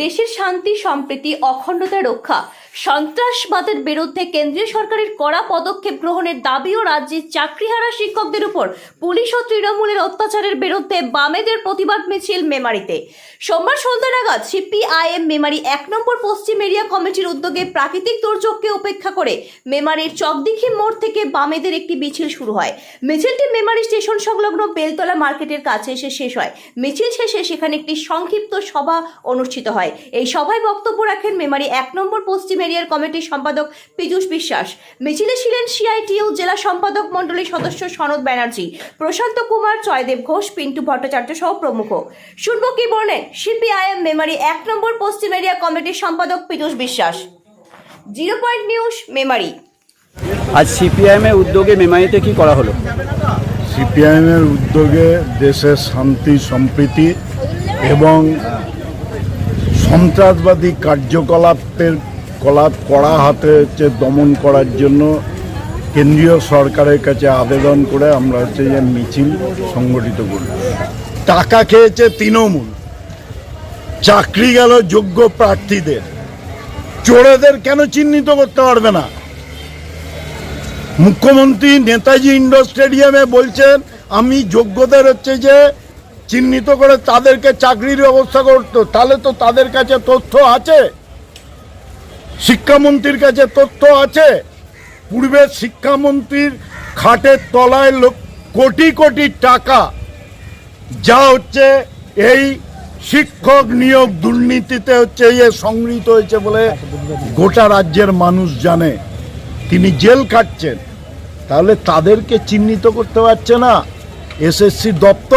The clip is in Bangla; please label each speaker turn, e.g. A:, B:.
A: দেশের শান্তি সম্প্রীতি অখণ্ডতা রক্ষা সন্ত্রাসবাদের বিরুদ্ধে কেন্দ্রীয় সরকারের কড়া পদক্ষেপ গ্রহণের দাবি ও রাজ্যের চাকরিহারা শিক্ষকদের উপর পুলিশ ও তৃণমূলের অত্যাচারের বিরুদ্ধে বামেদের প্রতিবাদ মিছিল মেমারিতে সোমবার সন্ধ্যা নাগাদ সিপিআইএম মেমারি ১ নম্বর পশ্চিম এরিয়া কমিটির উদ্যোগে প্রাকৃতিক দুর্যোগকে উপেক্ষা করে মেমারির চকদিঘি মোড় থেকে বামেদের একটি মিছিল শুরু হয়। মিছিলটি মেমারি স্টেশন সংলগ্ন বেলতলা মার্কেটের কাছে এসে শেষ হয়। মিছিল শেষে সেখানে একটি সংক্ষিপ্ত সভা অনুষ্ঠিত হয়। এই সভায় বক্তব্য রাখেন মেমারি ১ নম্বর পশ্চিম এরিয়ার কমিটির সম্পাদক পীযূষ বিশ্বাস। মিছিলে ছিলেন সিআইটিইউ জেলা সম্পাদক মণ্ডলীর সদস্য সনদ ব্যানার্জি, প্রশান্ত কুমার, জয়দেব ঘোষ, পিন্টু ভট্টাচার্য সহ প্রমুখ। শুনবো কি বলেন সিপিআইএম মেমারি ১ নম্বর পশ্চিম এরিয়া কমিটির সম্পাদক পীযূষ বিশ্বাস। 0 পয়েন্ট নিউজ মেমারি।
B: আজ সিপিআইএম এর উদ্যোগে মেমারিতে কি করা হলো?
C: সিপিআইএম এর উদ্যোগে দেশের শান্তি সম্প্রীতি এবং সন্ত্রাসবাদী কার্যকলাপের কড়া হাতে দমন করার জন্য কেন্দ্রীয় সরকারের কাছে আবেদন করে আমরা যে মিছিল সংগঠিত করব। টাকা খেয়েছে তৃণমূল, চাকরি গেল যোগ্য প্রার্থীদের, চোরেদের কেন চিহ্নিত করতে পারবে না? মুখ্যমন্ত্রী নেতাজি ইন্ডোর স্টেডিয়ামে বলছেন আমি যোগ্যদের যে চিহ্নিত করে তাদেরকে চাকরির ব্যবস্থা করতো, তাহলে তো তাদের কাছে তথ্য আছে, শিক্ষামন্ত্রীর কাছে তথ্য আছে। পূর্বের শিক্ষামন্ত্রীর খাটের তলায় কোটি কোটি টাকা যা হচ্ছে এই শিক্ষক নিয়োগ দুর্নীতিতে সংগৃহীত হয়েছে বলে গোটা রাজ্যের মানুষ জানে। তিনি জেল কাটছেন, তাহলে তাদেরকে চিহ্নিত করতে পারছে না এসএসসি দপ্তর।